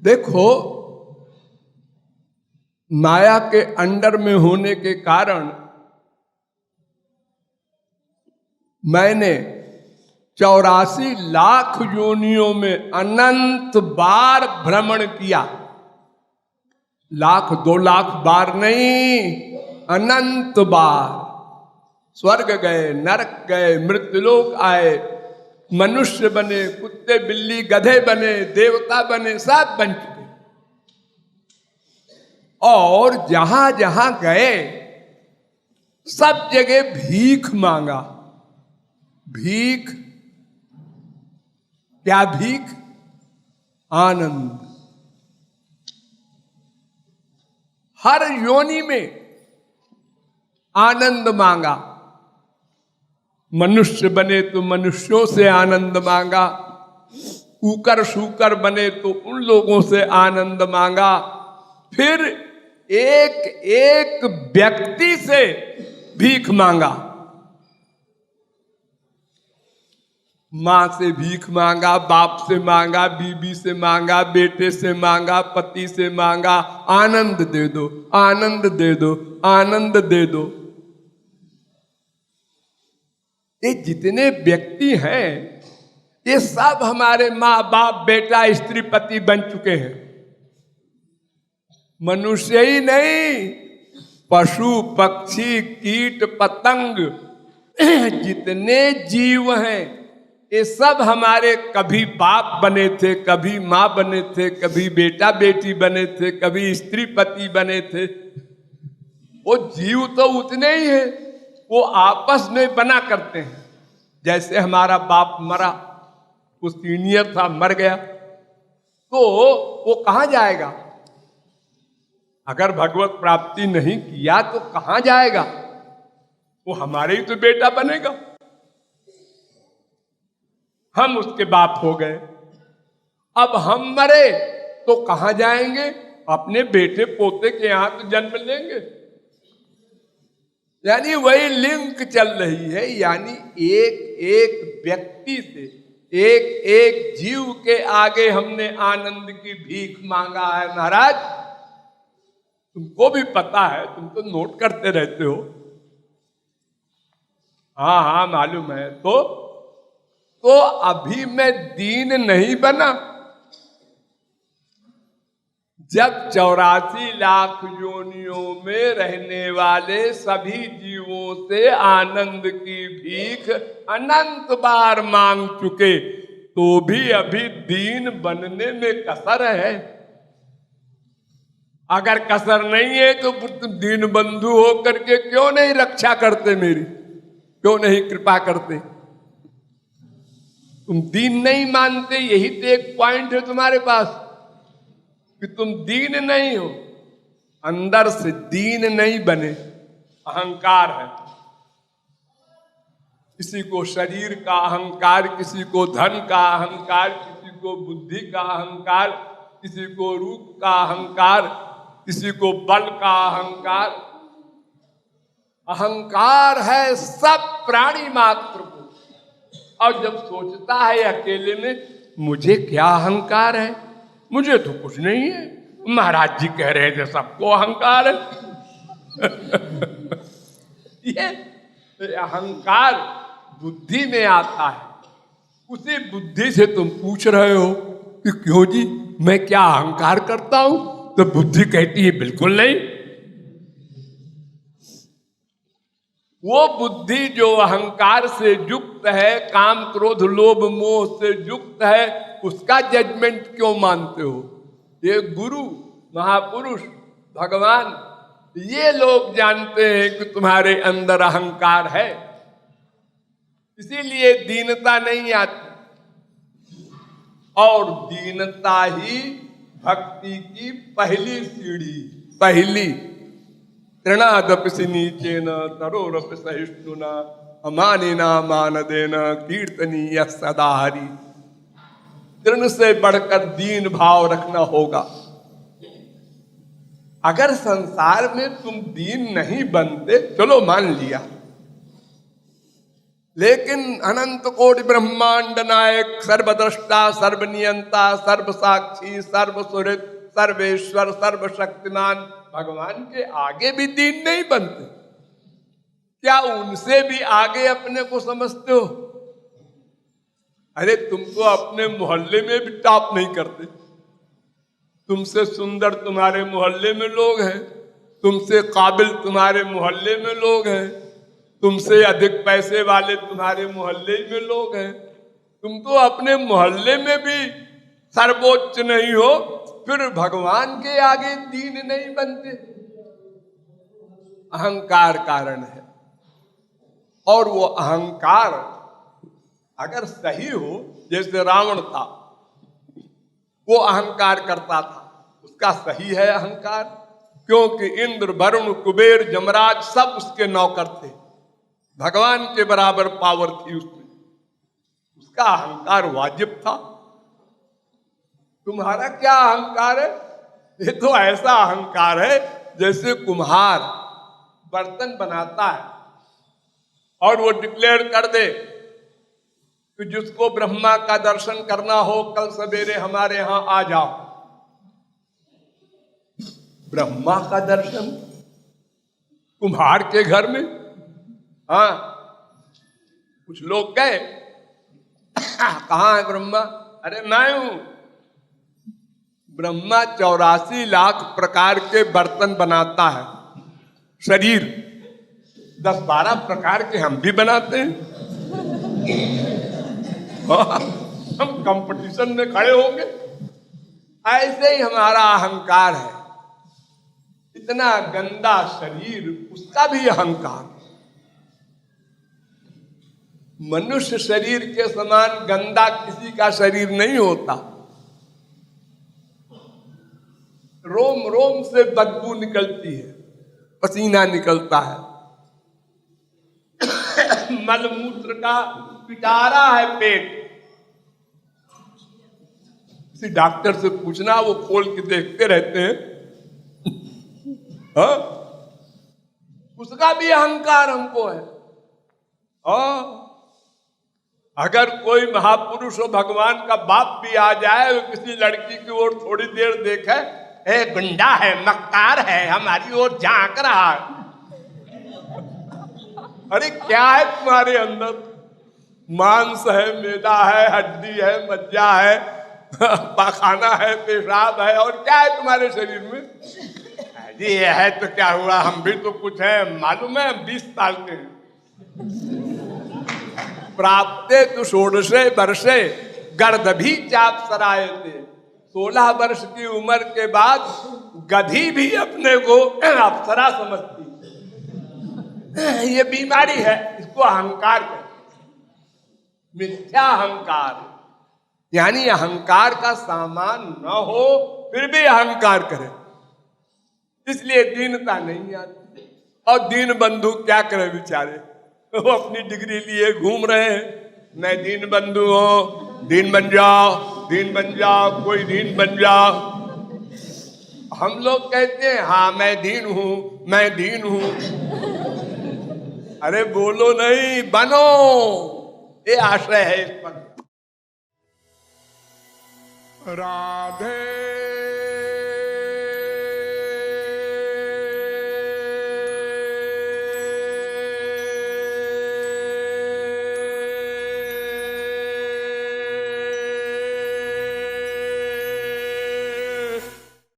देखो, माया के अंडर में होने के कारण मैंने 84 लाख योनियों में अनंत बार भ्रमण किया। लाख 2 लाख बार नहीं, अनंत बार। स्वर्ग गए, नरक गए, मृत्युलोक आए, मनुष्य बने, कुत्ते बिल्ली गधे बने, देवता बने, सब बन चुके। और जहां जहां गए सब जगह भीख मांगा। भीख, क्या भीख? आनंद। हर योनि में आनंद मांगा। मनुष्य बने तो मनुष्यों से आनंद मांगा, ऊकर शूकर बने तो उन लोगों से आनंद मांगा, फिर एक एक व्यक्ति से भीख मांगा। मां से भीख मांगा, बाप से मांगा, बीबी से मांगा, बेटे से मांगा, पति से मांगा, आनंद दे दो, आनंद दे दो, आनंद दे दो। ये जितने व्यक्ति हैं ये सब हमारे माँ बाप बेटा स्त्री पति बन चुके हैं। मनुष्य ही नहीं, पशु पक्षी कीट पतंग जितने जीव हैं ये सब हमारे कभी बाप बने थे, कभी माँ बने थे, कभी बेटा बेटी बने थे, कभी स्त्री पति बने थे। वो जीव तो उतने ही हैं, वो आपस में बना करते हैं। जैसे हमारा बाप मरा, वो सीनियर था, मर गया, तो वो कहाँ जाएगा? अगर भगवत प्राप्ति नहीं किया तो कहाँ जाएगा? वो हमारे ही तो बेटा बनेगा। हम उसके बाप हो गए, अब हम मरे तो कहाँ जाएंगे? अपने बेटे पोते के यहां तो जन्म लेंगे। यानी वही लिंक चल रही है। यानी एक एक व्यक्ति से, एक एक जीव के आगे हमने आनंद की भीख मांगा है। महाराज, तुमको भी पता है, तुम तो नोट करते रहते हो। हाँ हाँ मालूम है। तो अभी मैं दीन नहीं बना। जब 84 लाख योनियों में रहने वाले सभी जीवों से आनंद की भीख अनंत बार मांग चुके, तो भी अभी दीन बनने में कसर है। अगर कसर नहीं है तो तुम दीन बंधु होकर के क्यों नहीं रक्षा करते मेरी? क्यों नहीं कृपा करते? तुम दीन नहीं मानते, यही तो एक पॉइंट है तुम्हारे पास कि तुम दीन नहीं हो, अंदर से दीन नहीं बने। अहंकार है, किसी को शरीर का अहंकार, किसी को धन का अहंकार, किसी को बुद्धि का अहंकार, किसी को रूप का अहंकार, किसी को बल का अहंकार। अहंकार है सब प्राणी मात्र को। और जब सोचता है अकेले में, मुझे क्या अहंकार है, मुझे तो कुछ नहीं है। महाराज जी कह रहे थे सबको अहंकार है। ये अहंकार बुद्धि में आता है। उसी बुद्धि से तुम पूछ रहे हो कि क्यों जी मैं क्या अहंकार करता हूं? तो बुद्धि कहती है बिल्कुल नहीं। वो बुद्धि जो अहंकार से युक्त है, काम क्रोध लोभ मोह से युक्त है, उसका जजमेंट क्यों मानते हो? ये गुरु महापुरुष भगवान ये लोग जानते हैं कि तुम्हारे अंदर अहंकार है, इसीलिए दीनता नहीं आती। और दीनता ही भक्ति की पहली सीढ़ी, पहली। तृणादपि नीचेन तरोरपि सहिष्णुना अमानिना मानदेन कीर्तनीय सदा हरि। तृण से बढ़कर दीन भाव रखना होगा। अगर संसार में तुम दीन नहीं बनते, चलो मान लिया, लेकिन अनंत कोटि ब्रह्मांड नायक, सर्वद्रष्टा, सर्वनियंता, सर्वसाक्षी, सर्वसुहृद, सर्वेश्वर, सर्वशक्तिमान भगवान के आगे भी दीन नहीं बनते? क्या उनसे भी आगे अपने को समझते हो? अरे तुम तो अपने मोहल्ले में भी टॉप नहीं करते। तुमसे सुंदर तुम्हारे मोहल्ले में लोग हैं, तुमसे काबिल तुम्हारे मोहल्ले में लोग हैं, तुमसे अधिक पैसे वाले तुम्हारे मोहल्ले में लोग हैं। तुम तो अपने मोहल्ले में भी सर्वोच्च नहीं हो, फिर भगवान के आगे दीन नहीं बनते। अहंकार कारण है। और वो अहंकार अगर सही हो, जैसे रावण था, वो अहंकार करता था, उसका सही है अहंकार, क्योंकि इंद्र, वरुण, कुबेर, जमराज सब उसके नौकर थे, भगवान के बराबर पावर थी उसमें, उसका अहंकार वाजिब था। तुम्हारा क्या अहंकार है? ये तो ऐसा अहंकार है जैसे कुम्हार बर्तन बनाता है और वो डिक्लेयर कर दे कि जिसको ब्रह्मा का दर्शन करना हो कल सवेरे हमारे यहां आ जाओ। ब्रह्मा का दर्शन कुम्हार के घर में? हाँ, कुछ लोग गए, कहाँ है ब्रह्मा? अरे मैं हूं। ब्रह्मा 84 लाख प्रकार के बर्तन बनाता है, शरीर 10-12 प्रकार के हम भी बनाते हैं। हम कंपटीशन में खड़े होंगे? ऐसे ही हमारा अहंकार है, इतना गंदा शरीर, उसका भी अहंकार। मनुष्य शरीर के समान गंदा किसी का शरीर नहीं होता। रोम रोम से बदबू निकलती है, पसीना निकलता है, मलमूत्र का पिटारा है पेट। किसी डॉक्टर से पूछना, वो खोल के देखते रहते हैं। हाँ? उसका भी अहंकार हमको है। हाँ, अगर कोई महापुरुष और भगवान का बाप भी आ जाए, वो किसी लड़की की ओर थोड़ी देर देखे, ए गुंडा है, मक्कार है, हमारी ओर झांक रहा है। अरे क्या है तुम्हारे अंदर? मांस है, मैदा है, हड्डी है, मज्जा है, पाखाना है, पेशाब है, और क्या है तुम्हारे शरीर में? जी ये है तो क्या हुआ, हम भी तो कुछ है, मालूम है 20 साल के हैं। प्राप्ते तो 16 वर्षे गर्दभी चाप सराय थे। 16 वर्ष की उम्र के बाद गधी भी अपने को अप्सरा समझती। ये बीमारी है, इसको अहंकार कहते हैं, मिथ्या अहंकार। यानी अहंकार का सामान न हो फिर भी अहंकार करे, इसलिए दीनता नहीं आती। और दीन बंधु क्या करे बेचारे, वो अपनी डिग्री लिए घूम रहे हैं, मैं दीन बंधु हूं, दीन बन जाओ, दीन बन जाओ, कोई दीन बन जाओ। हम लोग कहते हैं हाँ मैं दीन हूं, मैं दीन हूं। अरे बोलो नहीं, बनो, ये आश्रय है इस पर। राधे